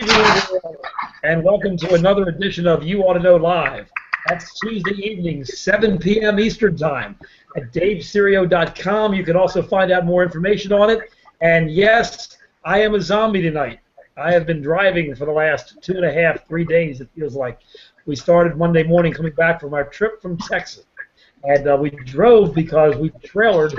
evening, and welcome to another edition of You Ought to Know Live. That's Tuesday evening, 7 p.m. Eastern Time at DaveSerio.com. You can also find out more information on it. And yes, I am a zombie tonight. I have been driving for the last 2.5, 3 days, it feels like. We started Monday morning coming back from our trip from Texas. And we drove because we trailered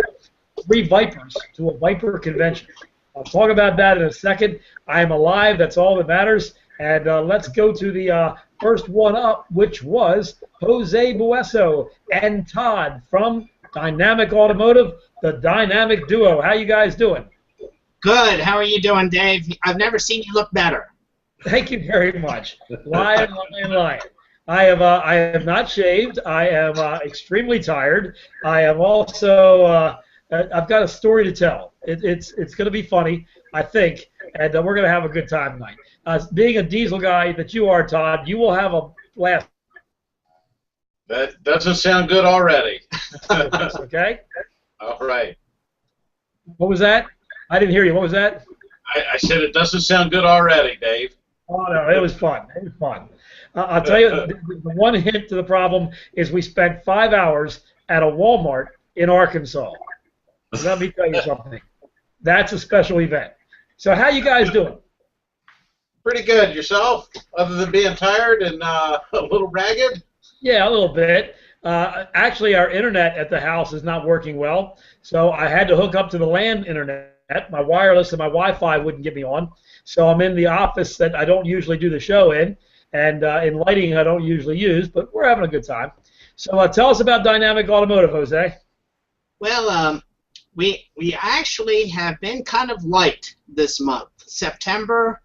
3 Vipers to a Viper convention. I'll talk about that in a second. I am alive. That's all that matters. And let's go to the first one up, which was Jose Bueso and Todd from Dynamic Automotive, the Dynamic Duo. How you guys doing? Good. How are you doing, Dave? I've never seen you look better. Thank you very much. Lying. I have not shaved. I am extremely tired. I am also I've got a story to tell. It's going to be funny, I think, and we're going to have a good time tonight. Being a diesel guy that you are, Todd, you will have a blast. That doesn't sound good already. Okay? All right. What was that? I didn't hear you. What was that? I said it doesn't sound good already, Dave. Oh, no, it was fun. It was fun. I'll tell you, the one hint to the problem is we spent 5 hours at a Walmart in Arkansas. Let me tell you something. That's a special event. So how you guys doing? Pretty good. Yourself? Other than being tired and a little ragged? Yeah, a little bit. Actually, our internet at the house is not working well, so I had to hook up to the LAN internet. My wireless and my Wi-Fi wouldn't get me on, so I'm in the office that I don't usually do the show in, and in lighting I don't usually use, but we're having a good time. So tell us about Dynamic Automotive, Jose. Well, we actually have been kind of light this month. September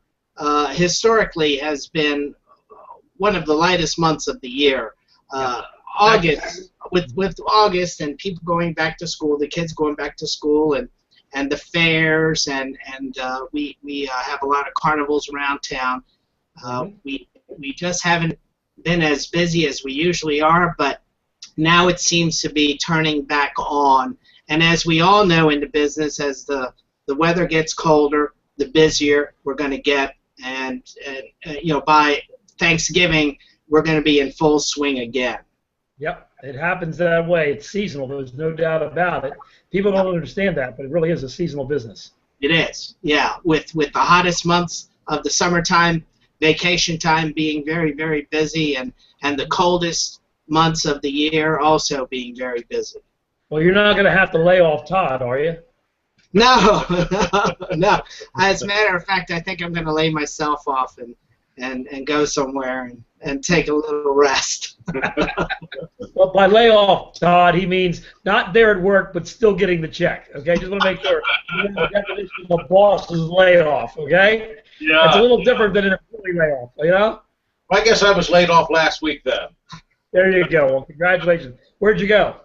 historically has been one of the lightest months of the year. August, with August and people going back to school, the kids going back to school, and the fairs, and we have a lot of carnivals around town. We just haven't been as busy as we usually are, but now it seems to be turning back on. And as we all know in the business, as the weather gets colder, the busier we're going to get, and by Thanksgiving we're going to be in full swing again. Yep, it happens that way. It's seasonal. There's no doubt about it. People don't understand that, but it really is a seasonal business. It is, yeah. With the hottest months of the summertime, vacation time being very, very busy, and the coldest months of the year also being very busy. Well, you're not going to have to lay off Todd, are you? No, no. As a matter of fact, I think I'm going to lay myself off and go somewhere and take a little rest. Well, by lay off, Todd, he means not there at work, but still getting the check. Okay, just want to make sure the definition of a boss's layoff. Okay, Yeah. It's a little different than an employee layoff. You know. Well, I guess I was laid off last week then. There you go. Well, congratulations. Where'd you go?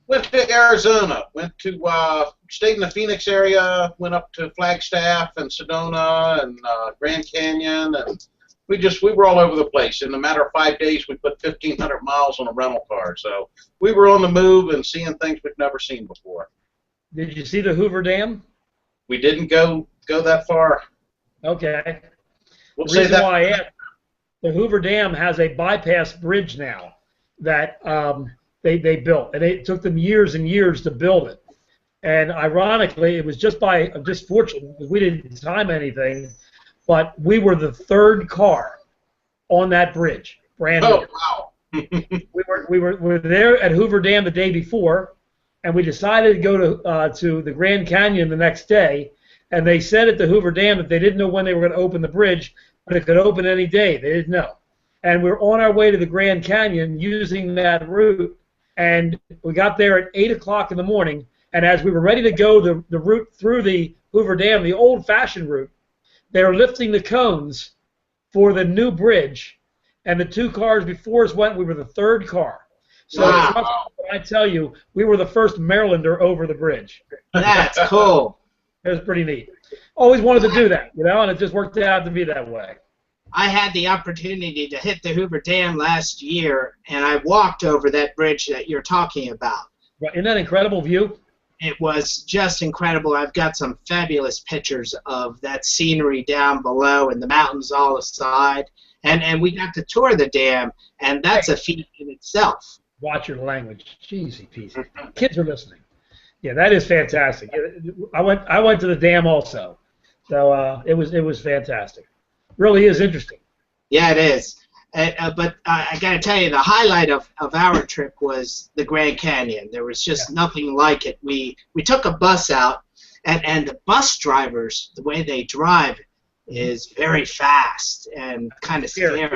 Went to Arizona. Went to stayed in the Phoenix area. Went up to Flagstaff and Sedona and Grand Canyon, and we were all over the place. In a matter of 5 days, we put 1,500 miles on a rental car. So we were on the move and seeing things we've never seen before. Did you see the Hoover Dam? We didn't go that far. Okay. We'll The say reason that. why I asked, the Hoover Dam has a bypass bridge now that they built, and it took them years and years to build it. And ironically, it was just fortunate because we didn't time anything, but we were the 3rd car on that bridge, brand new. Oh, wow. We were there at Hoover Dam the day before, and we decided to go to the Grand Canyon the next day. And they said at the Hoover Dam that they didn't know when they were going to open the bridge, but it could open any day. They didn't know. And we're on our way to the Grand Canyon using that route, and we got there at 8 o'clock in the morning, and as we were ready to go the route through the Hoover Dam, the old-fashioned route, they were lifting the cones for the new bridge, and the 2 cars before us went. We were the 3rd car. So Wow. I tell you, we were the first Marylander over the bridge. That's cool. It was pretty neat. Always wanted to do that, and it just worked out to be that way. I had the opportunity to hit the Hoover Dam last year, and I walked over that bridge that you're talking about. Right. Isn't that an incredible view? it was just incredible. I've got some fabulous pictures of that scenery down below and the mountains all aside. And we got to tour the dam, and that's a feat in itself. Watch your language. Jeezy peasy. Kids are listening. Yeah, that is fantastic. I went to the dam also. So it was fantastic. Really is interesting. Yeah, it is. But I got to tell you, the highlight of our trip was the Grand Canyon. There was just nothing like it. We took a bus out, and the bus drivers, the way they drive is very fast and kind of scary.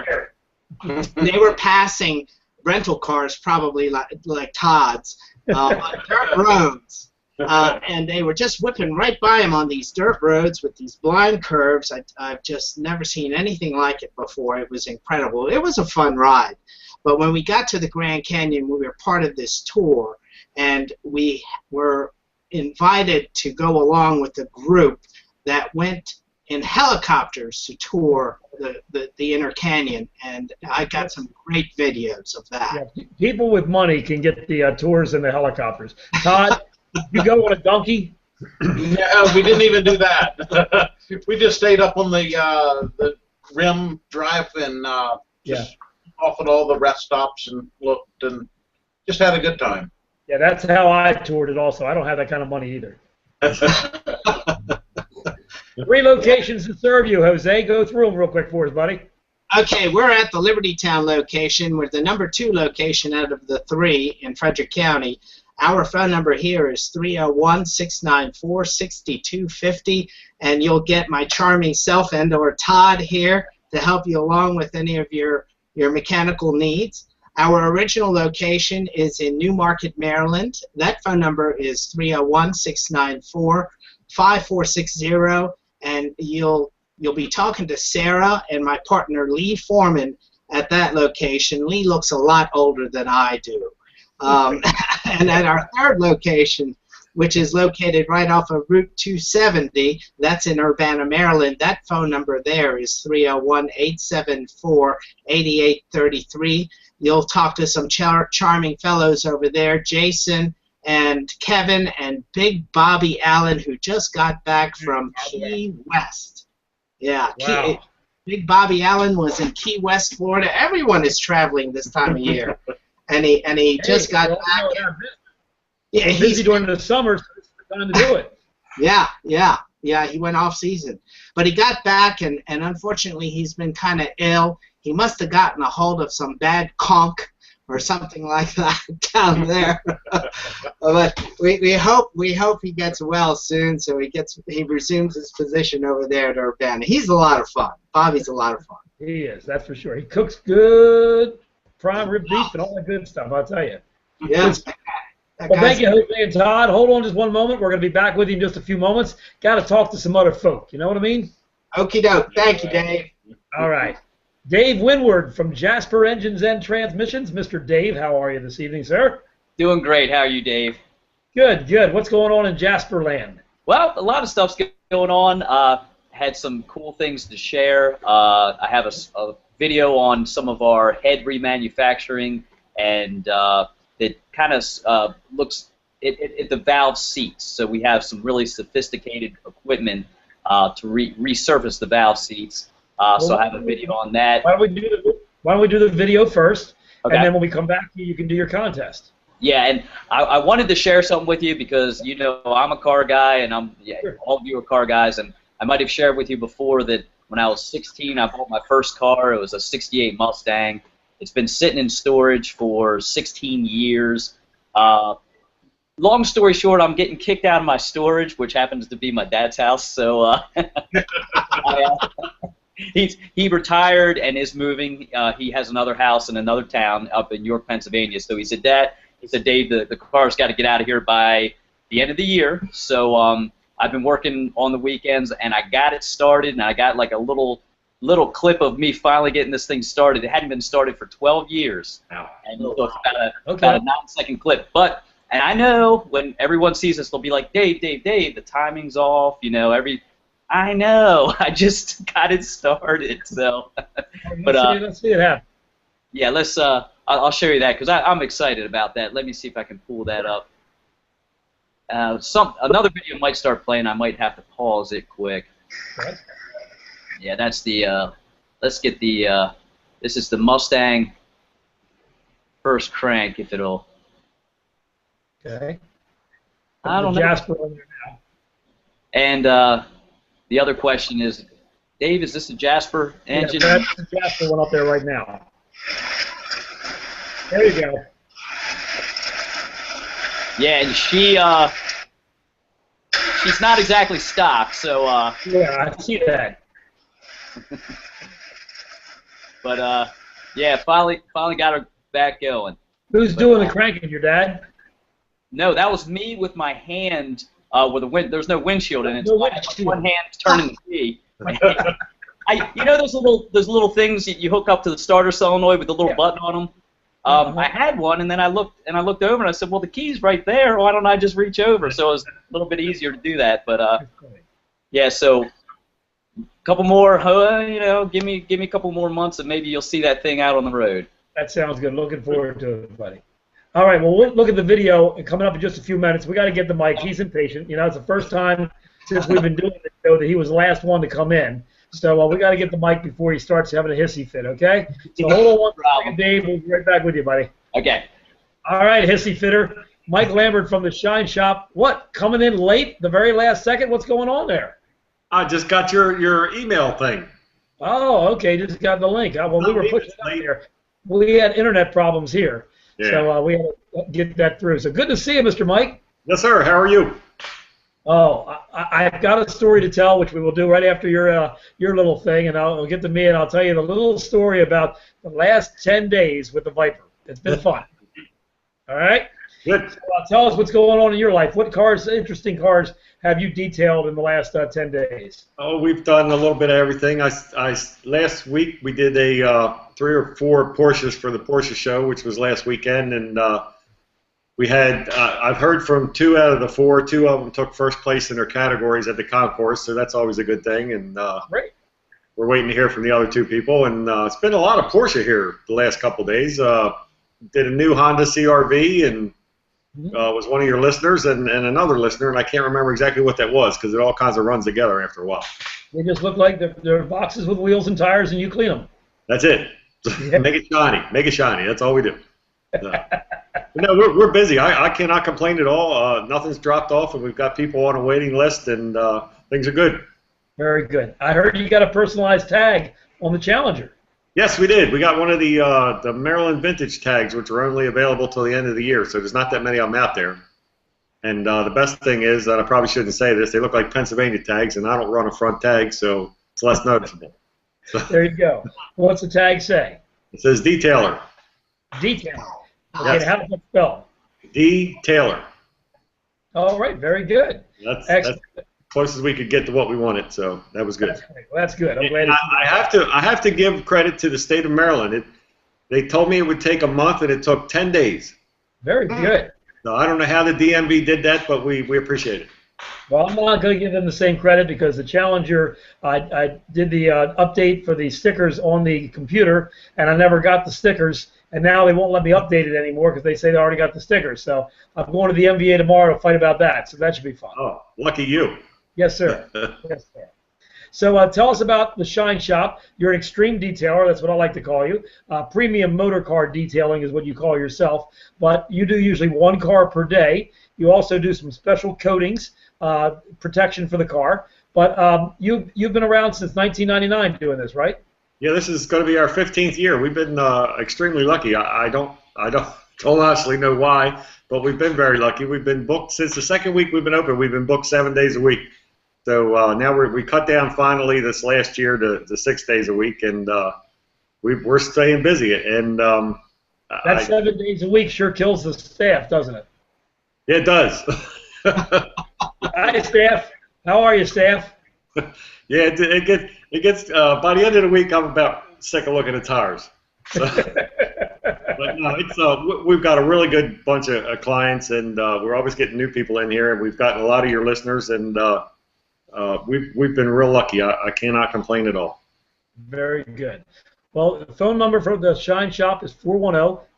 They were passing rental cars, probably like Todd's, on dirt roads. And they were just whipping right by him on these dirt roads with these blind curves. I've just never seen anything like it before. It was incredible. It was a fun ride. But when we got to the Grand Canyon, we were part of this tour, and we were invited to go along with a group that went in helicopters to tour the inner canyon, and I got some great videos of that. Yeah, people with money can get the tours in the helicopters. Todd, you go on a donkey? No, we didn't even do that. We just stayed up on the rim drive and just off at all the rest stops and looked and just had a good time. Yeah, that's how I toured it also. I don't have that kind of money either. 3 locations to serve you, Jose. Go through them real quick for us, buddy. Okay, we're at the Liberty Town location. We're the number 2 location out of the 3 in Frederick County. Our phone number here is 301-694-6250, and you'll get my charming self and/or Todd here to help you along with any of your mechanical needs. Our original location is in New Market, Maryland. That phone number is 301-694-5460, and you'll be talking to Sarah and my partner Lee Foreman at that location. Lee looks a lot older than I do. And at our 3rd location, which is located right off of Route 270, that's in Urbana, Maryland, that phone number there is 301-874-8833. You'll talk to some charming fellows over there, Jason and Kevin and Big Bobby Allen, who just got back from Key West. Yeah, wow. Big Bobby Allen was in Key West, Florida. Everyone is traveling this time of year. And he just got back. Yeah, he's busy during the summer, so it's the time to do it. Yeah. He went off season, but he got back, and unfortunately, he's been kind of ill. He must have gotten a hold of some bad conch or something like that down there. But we hope he gets well soon, so he resumes his position over there at Urbana. He's a lot of fun. Bobby's a lot of fun. He is, that's for sure. He cooks good prime rib beef and all that good stuff, I'll tell you. Yeah. Well, thank you, Jose and Todd. Hold on just one moment. We're going to be back with you in just a few moments. Got to talk to some other folk. You know what I mean? Okie doke. Thank you, Dave. All right. Dave Winward from Jasper Engines and Transmissions. Mr. Dave, how are you this evening, sir? Doing great. How are you, Dave? Good, good. What's going on in Jasper land? Well, a lot of stuff's going on. Had some cool things to share. I have a video on some of our head remanufacturing, and it kind of looks at the valve seats. So we have some really sophisticated equipment to resurface the valve seats. So I have a video on that. Why don't we do the video first, Okay. and then when we come back, you can do your contest. Yeah, and I wanted to share something with you because, you know, I'm a car guy, and Sure. all of you are car guys, and I might have shared with you before that when I was 16, I bought my first car. It was a 68 Mustang. It's been sitting in storage for 16 years. Long story short, I'm getting kicked out of my storage, which happens to be my dad's house. So he retired and is moving. He has another house in another town up in York, Pennsylvania. So he said, Dave, the car's got to get out of here by the end of the year. So I've been working on the weekends, and I got it started, and I got like a little clip of me finally getting this thing started. It hadn't been started for 12 years. Wow. And so it's about a 9-second clip. And I know when everyone sees this, they'll be like, Dave, the timing's off. You know, I know. I just got it started. So, Let's see it happen. Yeah, I'll show you that because I'm excited about that. Let me see if I can pull that up. Another video might start playing. I might have to pause it quick. Okay. Yeah, that's the. Let's get the. This is the Mustang first crank. If it'll. Okay. I don't know. Jasper on there now. And the other question is, Dave, is this a Jasper engine? Yeah, that's the Jasper one up there right now. There you go. Yeah, and she's not exactly stock, so. Yeah, I see that. But yeah, finally got her back going. Who's doing the cranking? Your dad? No, that was me with my hand. With the wind, there's no windshield in it. No So I have one hand turning the key. You know those little things that you hook up to the starter solenoid with the little button on them. I had one, and then I looked over, and I said, "Well, the key's right there. Why don't I just reach over?" So it was a little bit easier to do that. But yeah, so a couple more, give me a couple more months, and maybe you'll see that thing out on the road. That sounds good. Looking forward to it, buddy. All right, well, we'll look at the video coming up in just a few minutes. We got to get the mic. He's impatient. You know, it's the first time since we've been doing this show that he was the last one to come in. So we got to get the mic before he starts having a hissy fit, okay? So hold on one second, Dave. We'll be right back with you, buddy. Okay. All right, hissy fitter. Mike Lambert from the Shine Shop. What, coming in late, the very last second? What's going on there? I just got your email thing. Oh, okay, just got the link. Well, we were pushing it up here. We had internet problems here. Yeah. So we had to get that through. So good to see you, Mr. Mike. Yes, sir. How are you? Oh, I've got a story to tell, which we will do right after your little thing, and I'll get to me, and I'll tell you the little story about the last 10 days with the Viper. It's been fun. All right? Good. So, tell us what's going on in your life. What cars, interesting cars, have you detailed in the last 10 days? Oh, we've done a little bit of everything. Last week we did a 3 or 4 Porsches for the Porsche show, which was last weekend, and we had I've heard from 2 out of the 4. 2 of them took first place in their categories at the concourse, so that's always a good thing. And Great. we're waiting to hear from the other 2 people. And it's been a lot of Porsche here the last couple days. Did a new Honda CR-V and was one of your listeners and another listener, and I can't remember exactly what that was because it all kinds of runs together after a while. They just look like they're boxes with wheels and tires, and you clean them. That's it. Yeah. Make it shiny. Make it shiny. That's all we do. No, we're busy. I cannot complain at all. Nothing's dropped off, and we've got people on a waiting list, and things are good. Very good. I heard you got a personalized tag on the Challenger. Yes, we did. We got one of the Maryland vintage tags, which are only available till the end of the year, so there's not that many of them out there. And the best thing is that I probably shouldn't say this. They look like Pennsylvania tags, and I don't run a front tag, so it's less noticeable. So, there you go. What's the tag say? it says Detailer. Detailer. Okay, Yes. how does it spell? Detailer. All right, very good. That's Excellent. close as we could get to what we wanted, so that was good. That's great. Well, that's good. I'm glad. And I have to give credit to the state of Maryland. They told me it would take a month, and it took 10 days. Very good. So I don't know how the DMV did that, but we appreciate it. Well, I'm not going to give them the same credit because the Challenger, I did the update for the stickers on the computer, and I never got the stickers, and now they won't let me update it anymore because they say they already got the stickers. So I'm going to the NBA tomorrow to fight about that, so that should be fun. Oh, lucky you. Yes, sir. Yes, sir. So tell us about the Shine Shop. You're an extreme detailer. That's what I like to call you. Premium motor car detailing is what you call yourself. But you do usually 1 car per day. You also do some special coatings, protection for the car. But you've been around since 1999 doing this, right? Yeah, this is going to be our 15th year. We've been extremely lucky. I don't honestly know why, but we've been very lucky. We've been booked since the second week we've been open. We've been booked 7 days a week. So now we cut down finally this last year to 6 days a week, and we're staying busy. And that 7 days a week sure kills the staff, doesn't it? Yeah, it does. Hi, staff. How are you, staff? Yeah, it gets by the end of the week I'm about sick of looking at tires. So, but no, it's we've got a really good bunch of clients, and we're always getting new people in here, and we've gotten a lot of your listeners, and we've been real lucky. I cannot complain at all. Very good. Well, the phone number for the Shine Shop is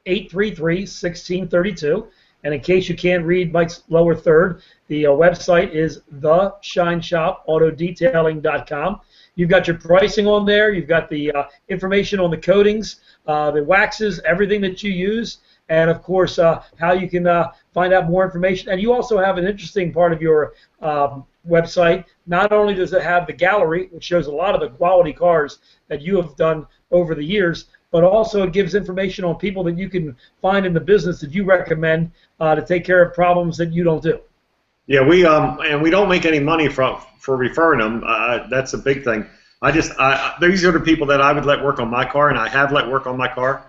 410-833-1632. And in case you can't read Mike's lower third, the website is theshineshopAutoDetailing.com. You've got your pricing on there. You've got the information on the coatings, the waxes, everything that you use, and of course how you can find out more information. And you also have an interesting part of your website. Not only does it have the gallery, which shows a lot of the quality cars that you have done over the years, but also it gives information on people that you can find in the business that you recommend to take care of problems that you don't do. Yeah, we don't make any money for referring them. That's a big thing. These are the people that I would let work on my car, and I have let work on my car.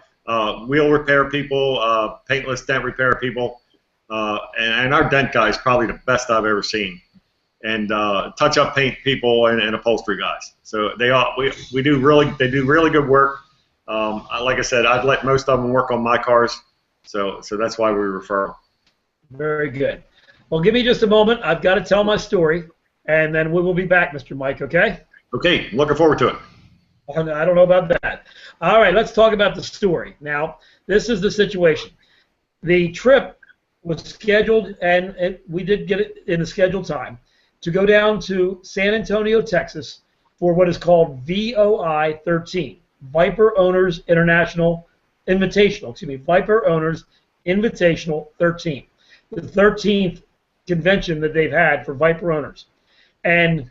Wheel repair people, paintless dent repair people, and our dent guy is probably the best I've ever seen. And touch-up paint people and upholstery guys. So they do really good work. Like I said, I'd let most of them work on my cars, so that's why we refer them. Very good. Well, give me just a moment. I've got to tell my story, and then we will be back, Mr. Mike, okay? Okay, looking forward to it. I don't know about that. All right, let's talk about the story. Now, this is the situation. The trip was scheduled, and we did get it in the scheduled time, to go down to San Antonio, Texas, for what is called VOI 13, Viper Owners International Invitational. Excuse me, Viper Owners Invitational 13, the 13th convention that they've had for Viper owners. And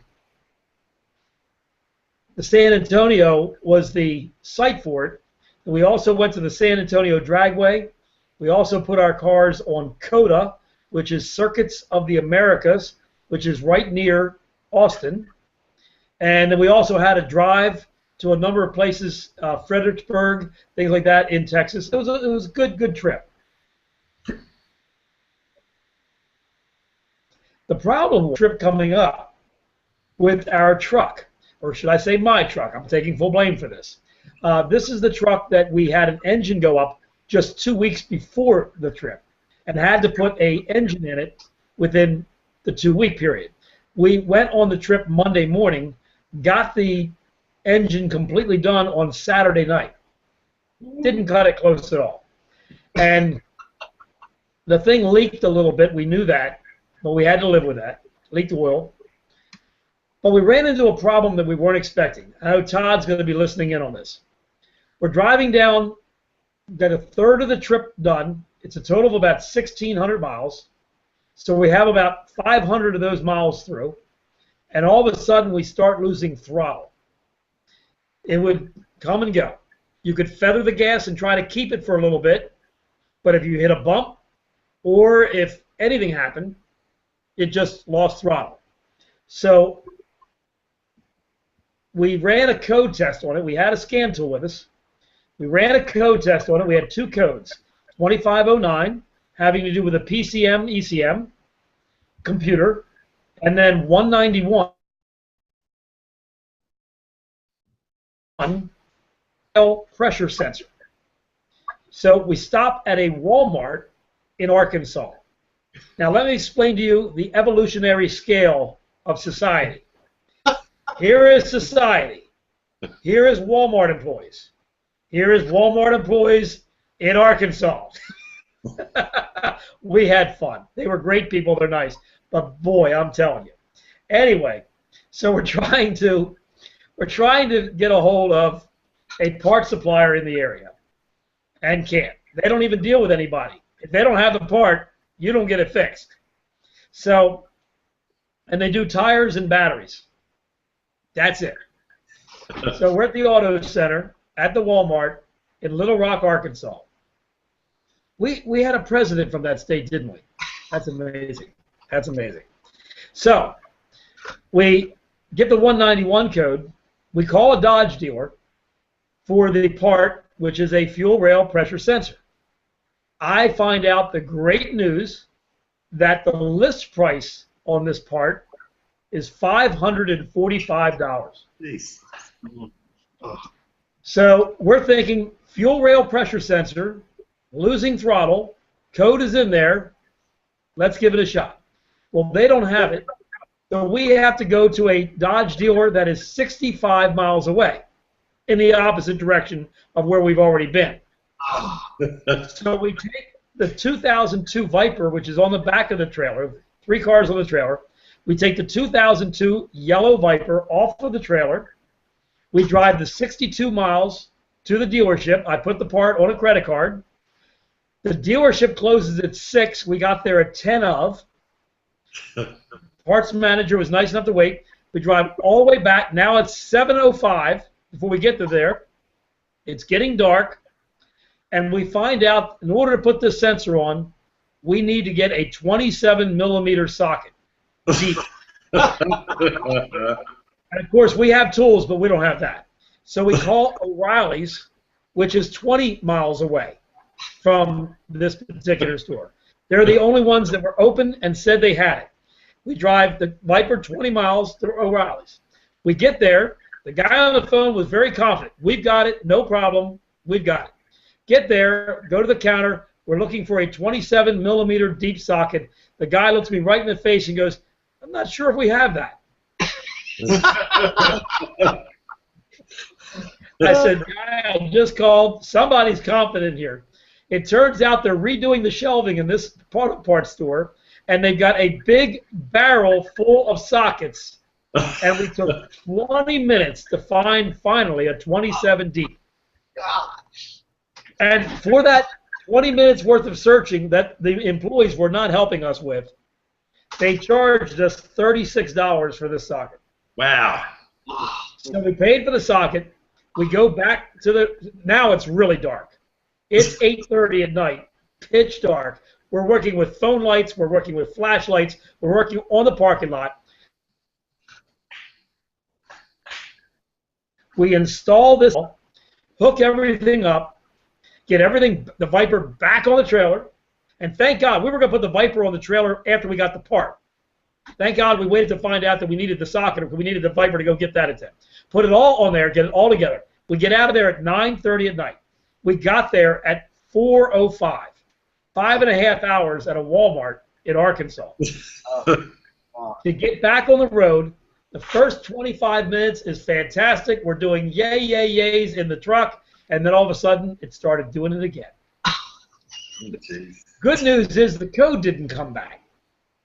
the San Antonio was the site for it. And we also went to the San Antonio Dragway. We also put our cars on COTA, which is Circuits of the Americas, which is right near Austin. And then we also had a drive to a number of places, Fredericksburg, things like that in Texas. It was a good trip. The problem with the trip coming up with our truck, or should I say my truck, I'm taking full blame for this. This is the truck that we had an engine go up just 2 weeks before the trip and had to put an engine in it within the 2-week period. We went on the trip Monday morning, got the engine completely done on Saturday night. Didn't cut it close at all. And the thing leaked a little bit. We knew that, but we had to live with that. Leaked oil. But we ran into a problem that we weren't expecting. I know Todd's going to be listening in on this. We're driving down, got a third of the trip done. It's a total of about 1,600 miles. So we have about 500 of those miles through. And all of a sudden we start losing throttle. It would come and go. You could feather the gas and try to keep it for a little bit. But if you hit a bump or if anything happened, it just lost throttle. So we ran a code test on it. We had a scan tool with us. We ran a code test on it. We had 2 codes, 2509, having to do with a PCM, ECM computer, and then 191, pressure sensor. So we stopped at a Walmart in Arkansas. Now let me explain to you the evolutionary scale of society. Here is society. Here is Walmart employees. Here is Walmart employees in Arkansas. We had fun. They were great people. They're nice. But boy, I'm telling you. Anyway, so we're trying to get a hold of a part supplier in the area and can't. They don't even deal with anybody. If they don't have the part, you don't get it fixed. So, and they do tires and batteries. That's it. So we're at the auto center at the Walmart in Little Rock, Arkansas. We had a president from that state, didn't we? That's amazing. That's amazing. So we get the 191 code. We call a Dodge dealer for the part, which is a fuel rail pressure sensor. I find out the great news that the list price on this part is $545. Jeez. So we're thinking fuel rail pressure sensor, losing throttle, code is in there, let's give it a shot. Well, they don't have it, so we have to go to a Dodge dealer that is 65 miles away in the opposite direction of where we've already been. So we take the 2002 Viper, which is on the back of the trailer, 3 cars on the trailer. We take the 2002 yellow Viper off of the trailer. We drive the 62 miles to the dealership. I put the part on a credit card. The dealership closes at 6. We got there at 10 of. Parts manager was nice enough to wait. We drive all the way back. Now it's 7:05 before we get to there. It's getting dark. And we find out, in order to put this sensor on, we need to get a 27-millimeter socket deep. And, of course, we have tools, but we don't have that. So we call O'Reilly's, which is 20 miles away from this particular store. They're the only ones that were open and said they had it. We drive the Viper 20 miles to O'Reilly's. We get there. The guy on the phone was very confident. We've got it. No problem. We've got it. Get there. Go to the counter. We're looking for a 27-millimeter deep socket. The guy looks me right in the face and goes, I'm not sure if we have that. I said, guy, I just called. Somebody's confident here. It turns out they're redoing the shelving in this part store, and they've got a big barrel full of sockets, and we took 20 minutes to find, finally, a 27 deep. Gosh. And for that 20 minutes worth of searching that the employees were not helping us with, they charged us $36 for this socket. Wow. So we paid for the socket. We go back to the, now it's really dark. It's 8:30 at night, pitch dark. We're working with phone lights. We're working with flashlights. We're working on the parking lot. We install this, hook everything up, get everything, the Viper back on the trailer, and thank God, we were going to put the Viper on the trailer after we got the part. Thank God we waited to find out that we needed the socket, because we needed the Viper to go get that at 10. Put it all on there, get it all together. We get out of there at 9:30 at night. We got there at 4:05. 5.5 hours at a Walmart in Arkansas. To get back on the road, the first 25 minutes is fantastic. We're doing yay, yay, yays in the truck, and then all of a sudden, it started doing it again. Good news is the code didn't come back,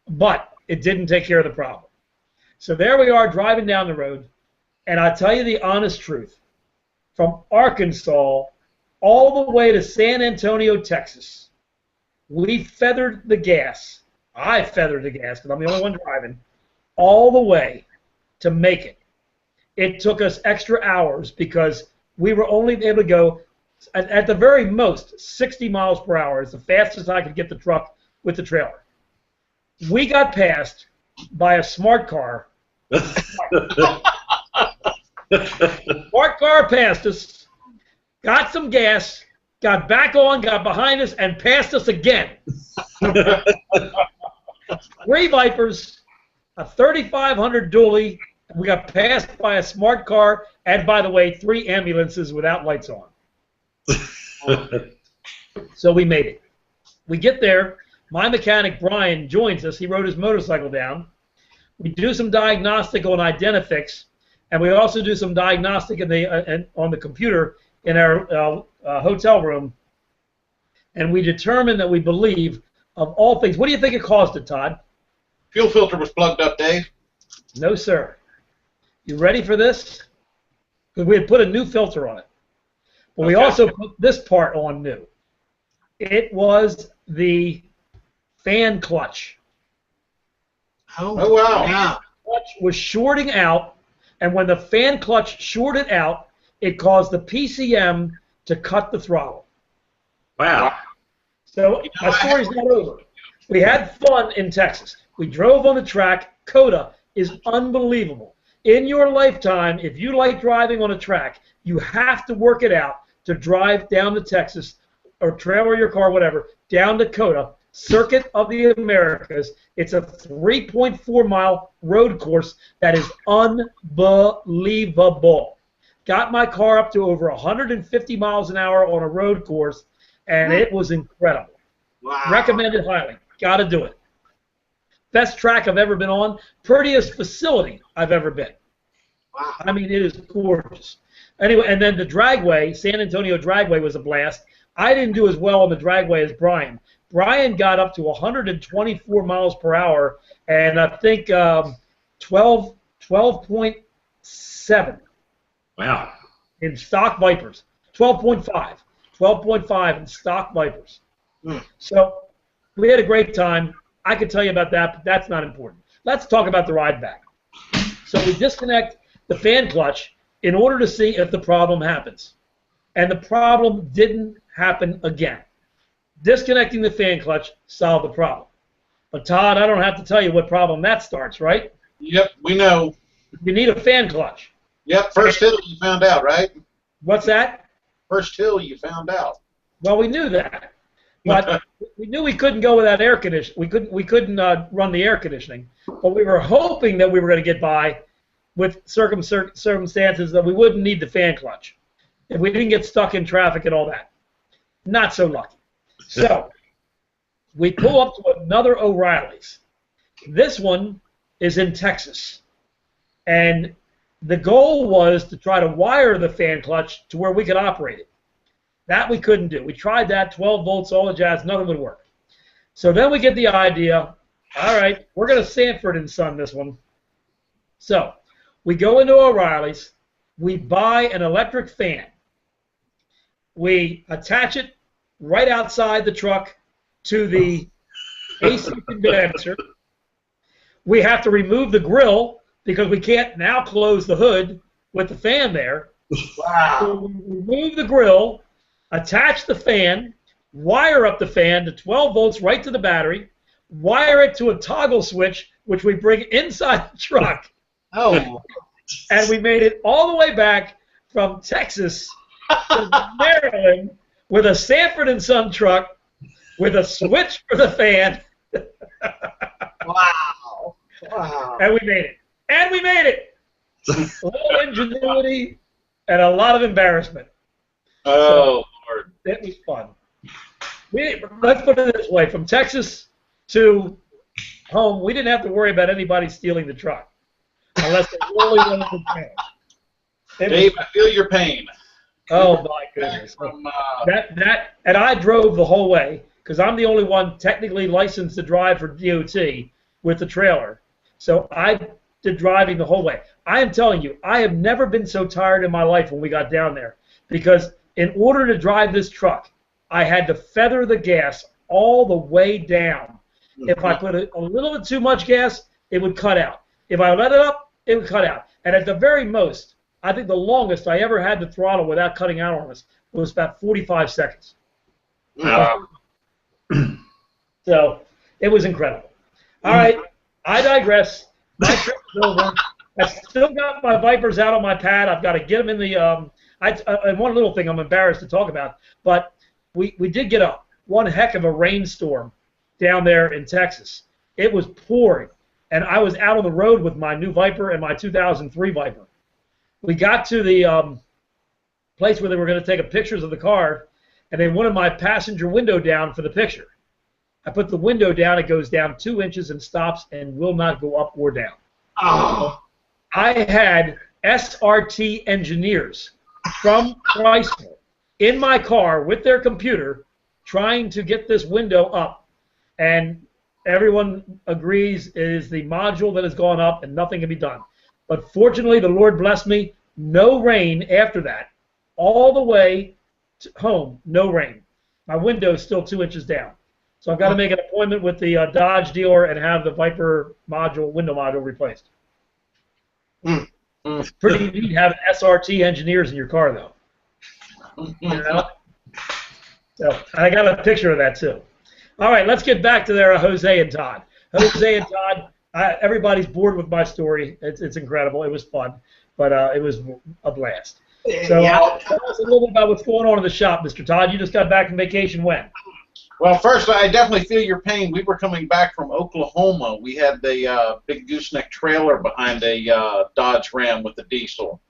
but it didn't take care of the problem. So there we are driving down the road, and I tell you the honest truth, from Arkansas all the way to San Antonio, Texas, we feathered the gas. I feathered the gas because I'm the only one driving, all the way to make it. It took us extra hours because we were only able to go, at the very most, 60 miles per hour is the fastest I could get the truck with the trailer. We got passed by a smart car. Smart car passed us, got some gas, got back on, got behind us, and passed us again. 3 Vipers, a 3500 dually, and we got passed by a smart car, and by the way, 3 ambulances without lights on. So we made it. We get there. My mechanic, Brian, joins us. He rode his motorcycle down. We do some diagnostic on Identifix, and we also do some diagnostic on the computer in our hotel room, and we determine that we believe, of all things, what do you think it caused it, Todd? Fuel filter was plugged up, Dave. No, sir. You ready for this? Because we had put a new filter on it. But we also put this part on new. It was the fan clutch. Oh, wow. Yeah. The clutch was shorting out, and when the fan clutch shorted out, it caused the PCM to cut the throttle. Wow. So my story's not over. We had fun in Texas. We drove on the track. COTA is unbelievable. In your lifetime, if you like driving on a track, you have to work it out to drive down to Texas or trailer your car, whatever, down to COTA, Circuit of the Americas. It's a 3.4-mile road course that is unbelievable. Got my car up to over 150 miles an hour on a road course, and it was incredible. Wow. Recommended highly. Got to do it. Best track I've ever been on. Prettiest facility I've ever been. Wow. I mean, it is gorgeous. Anyway, and then the dragway, San Antonio dragway, was a blast. I didn't do as well on the dragway as Brian. Brian got up to 124 miles per hour, and I think 12.7 Wow. in stock Vipers. 12.5 in stock Vipers. So we had a great time. I could tell you about that, but that's not important. Let's talk about the ride back. So we disconnect the fan clutch in order to see if the problem happens. And the problem didn't happen again. Disconnecting the fan clutch solved the problem. But Todd, I don't have to tell you what problem that starts, right? Yep, we know. You need a fan clutch. Yep, first hill you found out, right? What's that? First hill you found out. Well, we knew that. But we knew we couldn't go without air conditioning. We couldn't run the air conditioning. But we were hoping that we were going to get by with circumstances that we wouldn't need the fan clutch. If we didn't get stuck in traffic and all that. Not so lucky. So we pull up to another O'Reilly's. This one is in Texas. And the goal was to try to wire the fan clutch to where we could operate it. That we couldn't do. We tried that, 12 volts, all the jazz, nothing would work. So then we get the idea, all right, we're going to Sanford & Son this one. So we go into O'Reilly's, we buy an electric fan. We attach it right outside the truck to the AC condenser. We have to remove the grill because we can't now close the hood with the fan there. Wow. So we remove the grill, attach the fan, wire up the fan to 12 volts right to the battery, wire it to a toggle switch, which we bring inside the truck. Oh. And we made it all the way back from Texas to Maryland with a Sanford & Son truck with a switch for the fan. Wow. Wow. And we made it. And we made it. A little ingenuity and a lot of embarrassment. Oh, Lord. It was fun. Let's put it this way. From Texas to home, we didn't have to worry about anybody stealing the truck. Unless they really wanted to pay. Dave, I feel your pain. Oh, my goodness. And I drove the whole way because I'm the only one technically licensed to drive for DOT with the trailer. So I did driving the whole way. I am telling you, I have never been so tired in my life when we got down there because in order to drive this truck, I had to feather the gas all the way down. If I put a little bit too much gas, it would cut out. If I let it up, it would cut out. And at the very most, I think the longest I ever had the throttle without cutting out on us was about 45 seconds. So it was incredible. All right, I digress. My trip is over. I still got my Vipers out on my pad. I've got to get them in the and one little thing I'm embarrassed to talk about, but we did get one heck of a rainstorm down there in Texas. It was pouring, and I was out on the road with my new Viper and my 2003 Viper. We got to the place where they were going to take pictures of the car, and they wanted my passenger window down for the picture. I put the window down. It goes down 2 inches and stops and will not go up or down. Oh. I had SRT engineers from Chrysler in my car with their computer trying to get this window up, and everyone agrees it is the module that has gone up and nothing can be done. But fortunately, the Lord blessed me, no rain after that. All the way to home, no rain. My window is still 2 inches down. So I've got to make an appointment with the Dodge dealer and have the Viper window module replaced. It's pretty neat having SRT engineers in your car, though. You know? So I got a picture of that, too. All right, let's get back to their Jose and Todd. Jose and Todd, everybody's bored with my story. It's incredible. It was fun, but it was a blast. So tell us a little bit about what's going on in the shop, Mr. Todd. You just got back from vacation when? Well, first, I definitely feel your pain. We were coming back from Oklahoma. We had the big gooseneck trailer behind a Dodge Ram with the diesel,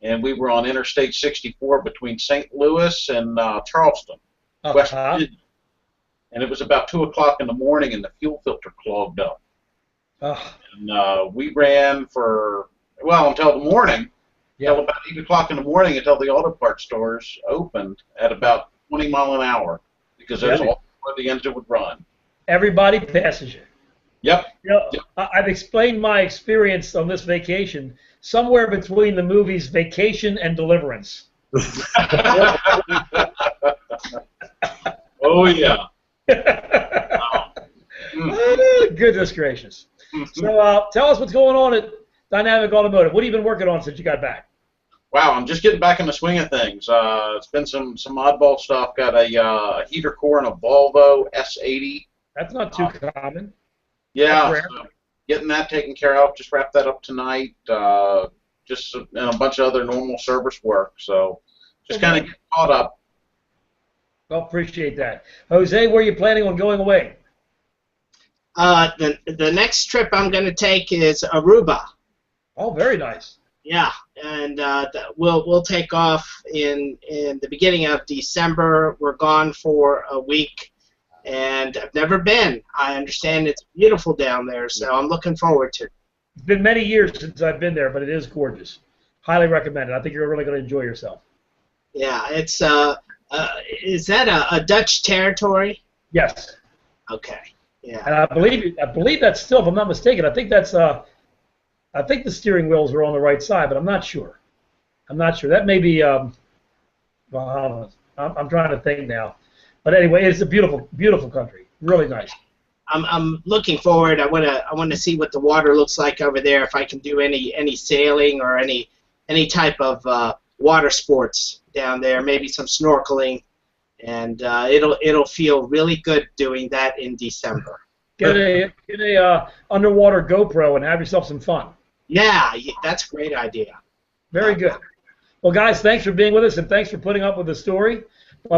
and we were on Interstate 64 between St. Louis and Charleston, West Virginia. And it was about 2 o'clock in the morning, and the fuel filter clogged up. And we ran for, until the morning, until about 8 o'clock in the morning, until the auto parts stores opened at about 20 miles an hour, because there's all where the engine would run. Everybody passes you. Yep. You know, Yep. I've explained my experience on this vacation somewhere between the movies Vacation and Deliverance. Oh, yeah. Goodness gracious. So tell us what's going on at Dynamic Automotive. What have you been working on since you got back? Wow, I'm just getting back in the swing of things. It's been some oddball stuff. Got a heater core in a Volvo S80. That's not too common. Yeah, That's rare. so getting that taken care of. Just wrapped that up tonight. Just and a bunch of other normal service work. So just kind of getting caught up. Well, appreciate that. Jose, where are you planning on going away? The next trip I'm going to take is Aruba. Oh, very nice. Yeah, and we'll take off in the beginning of December. We're gone for a week, and I've never been. I understand it's beautiful down there, so I'm looking forward to it. It's been many years since I've been there, but it is gorgeous. Highly recommend it. I think you're really going to enjoy yourself. Yeah, it's is that a Dutch territory? Yes. Okay. Yeah. And I believe that's still, if I'm not mistaken, I think the steering wheels are on the right side, but I'm not sure. That may be. Well, I don't know. I'm trying to think now. But anyway, it's a beautiful, beautiful country. Really nice. I'm looking forward. I want to see what the water looks like over there. If I can do any sailing or any type of water sports down there, maybe some snorkeling, and it'll feel really good doing that in December. Get a underwater GoPro and have yourself some fun. Yeah, that's a great idea. Very good. Well, guys, thanks for being with us, and thanks for putting up with the story.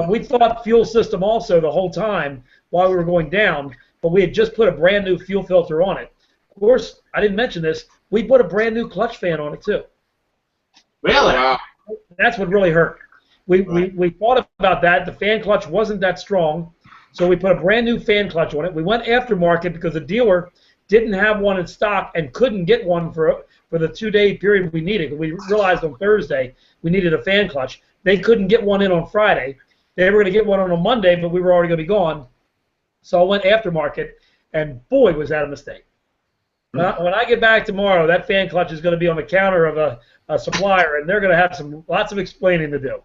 We thought fuel system also the whole time while we were going down, but we had just put a brand new fuel filter on it. Of course, I didn't mention this. We put a brand new clutch fan on it too. Really? Wow. That's what really hurt. We thought about that. The fan clutch wasn't that strong, so we put a brand new fan clutch on it. We went aftermarket because the dealer didn't have one in stock and couldn't get one for the 2-day period we needed. We realized on Thursday we needed a fan clutch. They couldn't get one in on Friday. They were going to get one on a Monday, but we were already going to be gone. So I went aftermarket, and boy, was that a mistake. When I get back tomorrow, that fan clutch is going to be on the counter of a supplier, and they're going to have lots of explaining to do.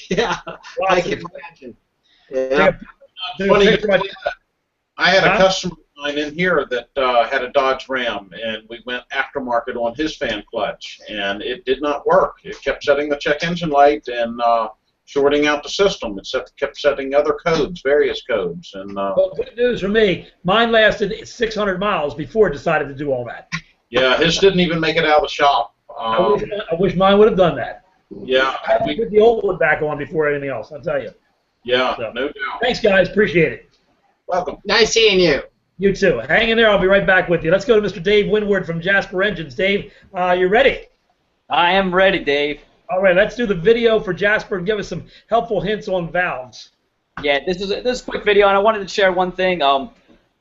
Yeah, I can imagine. Yeah. Funny, I had a customer of mine in here that had a Dodge Ram, and we went aftermarket on his fan clutch, and it did not work. It kept setting the check engine light and shorting out the system. It kept setting other codes, various codes. And well, good news for me. Mine lasted 600 miles before it decided to do all that. Yeah, his didn't even make it out of the shop. I wish mine would have done that. Yeah. I had to put the old one back on before anything else, I'll tell you. Yeah, So, no doubt. thanks, guys. Appreciate it. Welcome. Nice seeing you. You too. Hang in there. I'll be right back with you. Let's go to Mr. Dave Windward from Jasper Engines. Dave, you ready? I am ready, Dave. All right, let's do the video for Jasper and give us some helpful hints on valves. Yeah, this is a quick video, and I wanted to share one thing.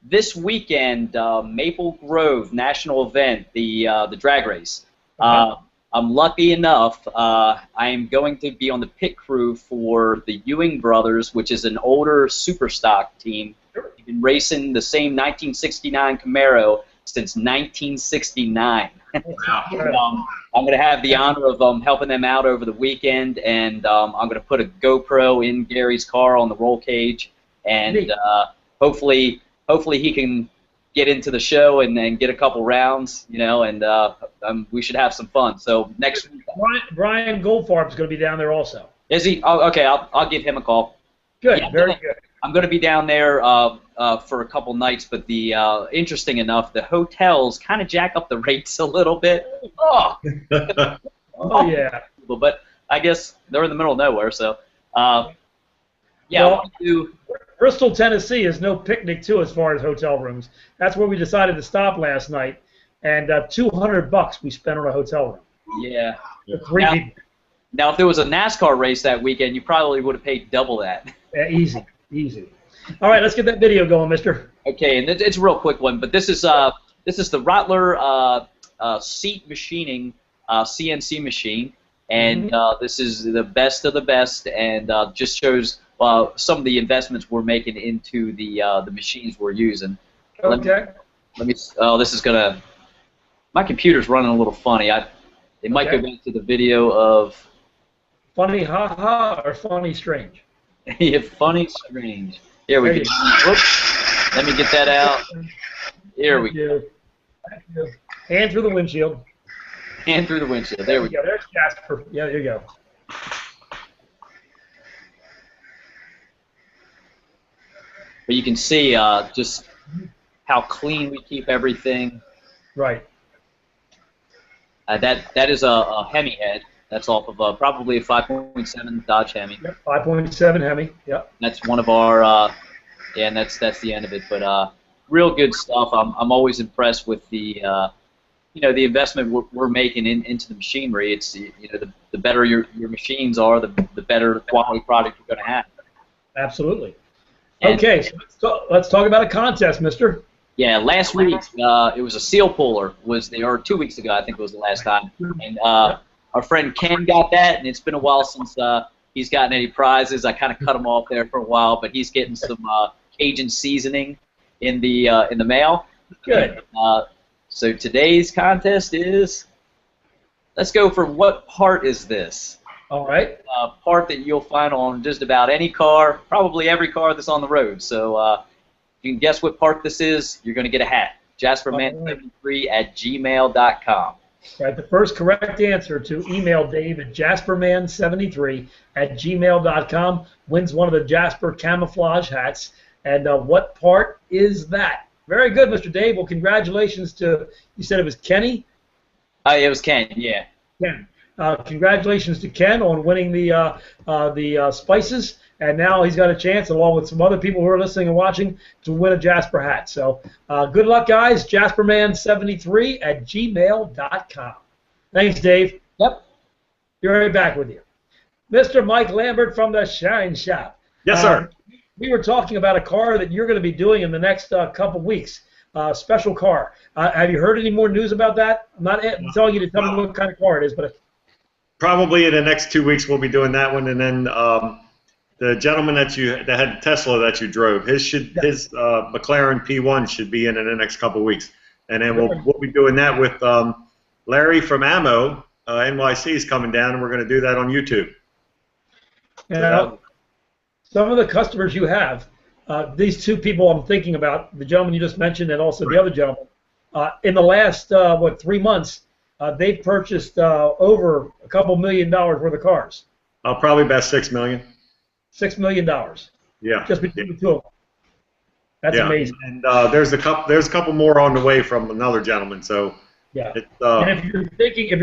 This weekend, Maple Grove National Event, the drag race. I'm lucky enough. I am going to be on the pit crew for the Ewing Brothers, which is an older super stock team. They've been racing the same 1969 Camaro since 1969. I'm going to have the honor of helping them out over the weekend, and I'm going to put a GoPro in Gary's car on the roll cage, and hopefully he can get into the show and then get a couple rounds, and we should have some fun. So next week, Brian Goldfarb's going to be down there also. Is he? Oh, okay, I'll give him a call. Good, Yeah, very good. I'm going to be down there for a couple nights, but interesting enough, the hotels kind of jack up the rates a little bit. Oh, Oh, yeah. But I guess they're in the middle of nowhere, so yeah. Well, Bristol, Tennessee is no picnic too as far as hotel rooms. That's where we decided to stop last night, and $200 we spent on a hotel room. Yeah. For 3 people. Now, if there was a NASCAR race that weekend, you probably would have paid double that. Yeah, easy, easy. All right, let's get that video going, mister. Okay, and it's a real quick one, but this is the Rottler seat machining CNC machine, and this is the best of the best, and just shows some of the investments we're making into the machines we're using. Okay. Let me. Oh, this is gonna. My computer's running a little funny. They might go back to the video of. Funny ha-ha or funny strange? Yeah, funny strange. Here we go. Whoops. Let me get that out. Here we go. Thank you. Hand through the windshield. Hand through the windshield. There we go. There's Jasper. Yeah, there you go. But you can see just how clean we keep everything. Right. That is a Hemi head. That's off of probably a 5.7 Dodge Hemi. Yep, 5.7 Hemi. Yep. That's one of our, and that's the end of it. But real good stuff. I'm always impressed with the, the investment we're making into the machinery. It's the better your machines are, the better quality product you're going to have. Absolutely. Okay, so let's talk about a contest, mister. Yeah, last week it was a seal puller, or 2 weeks ago I think it was the last time, and our friend Ken got that, and it's been a while since he's gotten any prizes. I kind of cut him off there for a while, but he's getting some Cajun seasoning in the mail. Good. So today's contest is, let's go for what part is this? All right. Part that you'll find on just about any car, probably every car that's on the road. So if you can guess what part this is, you're going to get a hat. jasperman73@gmail.com. Right. The first correct answer to email Dave at jasperman73@gmail.com wins one of the Jasper camouflage hats. And what part is that? Very good, Mr. Dave. Well, congratulations to, you said it was Kenny? It was Ken, yeah. Ken. Congratulations to Ken on winning the spices, and now he's got a chance, along with some other people who are listening and watching, to win a Jasper hat. So good luck, guys. jasperman73@gmail.com. Thanks, Dave. Yep. Be right back with you. Mr. Mike Lambert from the Shine Shop. Yes, sir. We were talking about a car that you're going to be doing in the next couple weeks. Special car. Have you heard any more news about that? I'm not telling you to tell me what kind of car it is, but probably in the next 2 weeks we'll be doing that one, and then the gentleman that had Tesla that you drove, his McLaren P1 should be in the next couple of weeks, and then we'll be doing that with Larry from Ammo NYC is coming down, and we're going to do that on YouTube. Now, some of the customers you have, these two people I'm thinking about, the gentleman you just mentioned and also the other gentleman, in the last 3 months, they've purchased over a couple $1 million worth of cars. Probably about $6 million. $6 million. Yeah. Just between the two of them. That's amazing. And there's a couple more on the way from another gentleman. So yeah. And if you're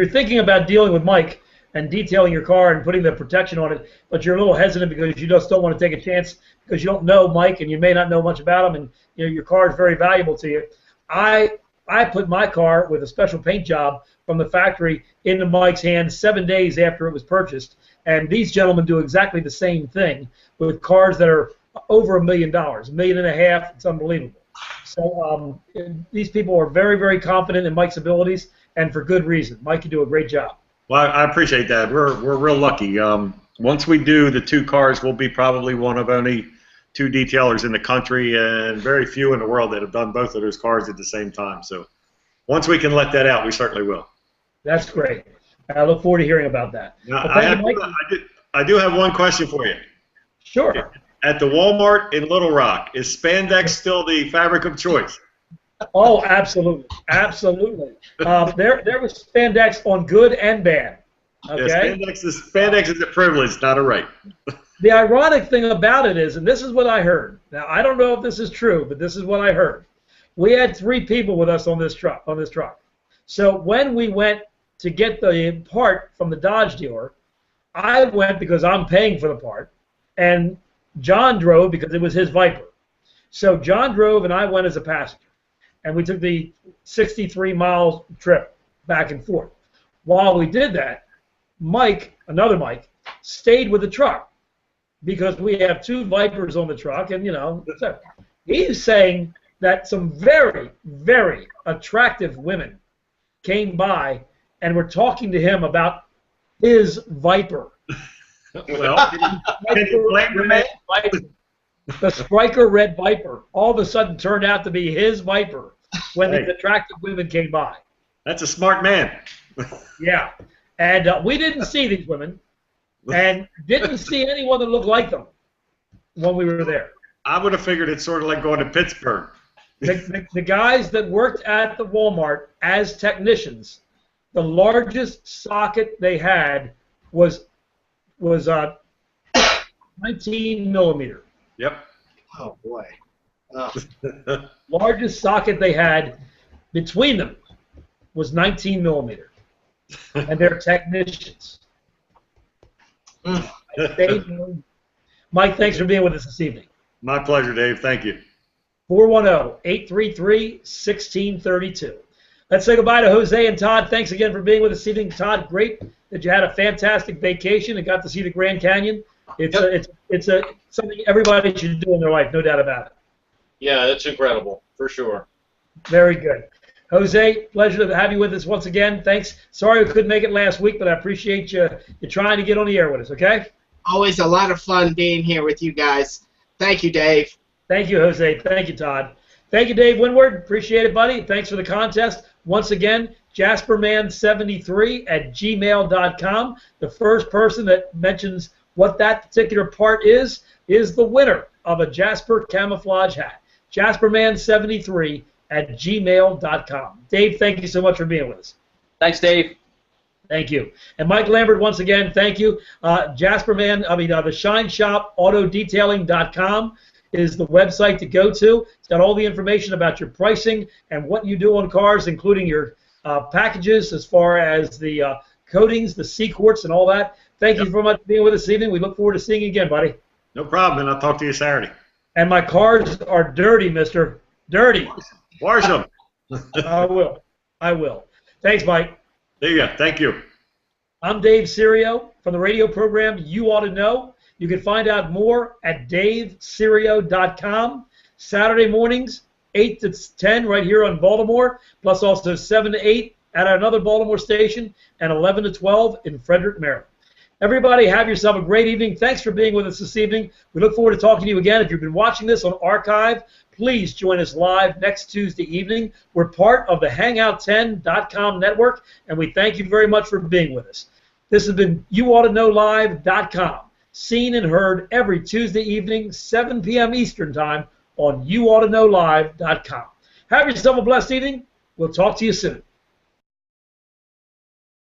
thinking about dealing with Mike and detailing your car and putting the protection on it, but you're a little hesitant because you just don't want to take a chance because you don't know Mike and you may not know much about him, and your car is very valuable to you. I put my car with a special paint job from the factory into Mike's hands 7 days after it was purchased, and these gentlemen do exactly the same thing with cars that are over $1 million, $1.5 million. It's unbelievable. So these people are very, very confident in Mike's abilities, and for good reason. Mike, you do a great job. Well, I appreciate that. We're real lucky. Once we do the 2 cars, we'll be probably one of only 2 detailers in the country and very few in the world that have done both of those cars at the same time. So once we can let that out, we certainly will. That's great. I look forward to hearing about that. Now, I do have one question for you. Sure. At the Walmart in Little Rock, is spandex still the fabric of choice? Oh, absolutely. Absolutely. There was spandex on good and bad. Okay? Yeah, spandex is a privilege, not a right. The ironic thing about it is, and this is what I heard. Now, I don't know if this is true, but this is what I heard. We had 3 people with us on this truck. So when we went to get the part from the Dodge dealer, I went because I'm paying for the part, and John drove because it was his Viper. So John drove and I went as a passenger, and we took the 63-mile trip back and forth. While we did that, Mike, another Mike, stayed with the truck because we have 2 Vipers on the truck, and so he's saying that some very, very attractive women came by and were talking to him about his Viper. Well, can you blame the man? The Striker Red Viper all of a sudden turned out to be his Viper when these attractive women came by. That's a smart man. Yeah. And we didn't see these women and didn't see anyone that looked like them when we were there. I would have figured it's sort of like going to Pittsburgh. The guys that worked at the Walmart as technicians, the largest socket they had was 19 millimeter. Yep. Oh boy. Oh. Largest socket they had between them was 19 millimeter, and they're technicians. Mike, thanks for being with us this evening. My pleasure, Dave. Thank you. 410-833-1632. Let's say goodbye to Jose and Todd. Thanks again for being with us this evening. Todd, great that you had a fantastic vacation and got to see the Grand Canyon. It's something everybody should do in their life, no doubt about it. Yeah, it's incredible, for sure. Very good. Jose, pleasure to have you with us once again. Thanks. Sorry we couldn't make it last week, but I appreciate you trying to get on the air with us, okay? Always a lot of fun being here with you guys. Thank you, Dave. Thank you, Jose. Thank you, Todd. Thank you, Dave Windward. Appreciate it, buddy. Thanks for the contest. Once again, jasperman73@gmail.com. The first person that mentions what that particular part is the winner of a Jasper camouflage hat. jasperman73@gmail.com. Dave, thank you so much for being with us. Thanks, Dave. Thank you. And Mike Lambert, once again, thank you. the ShineShopAutoDetailing.com is the website to go to. It's got all the information about your pricing and what you do on cars, including your packages as far as the coatings, the C-quarts, and all that. Thank you very much for being with us this evening. We look forward to seeing you again, buddy. No problem, and I'll talk to you Saturday. And my cars are dirty, mister. Dirty. Wash them. I will. I will. Thanks, Mike. There you go. Thank you. I'm Dave Serio from the radio program You Ought to Know. You can find out more at daveserio.com. Saturday mornings, 8 to 10 right here on Baltimore, plus also 7 to 8 at another Baltimore station, and 11 to 12 in Frederick, Maryland. Everybody, have yourself a great evening. Thanks for being with us this evening. We look forward to talking to you again. If you've been watching this on archive, please join us live next Tuesday evening. We're part of the Hangout10.com network, and we thank you very much for being with us. This has been YouAutoKnowLive.com, seen and heard every Tuesday evening, 7 p.m. Eastern Time on YouAutoKnowLive.com. Have yourself a blessed evening. We'll talk to you soon.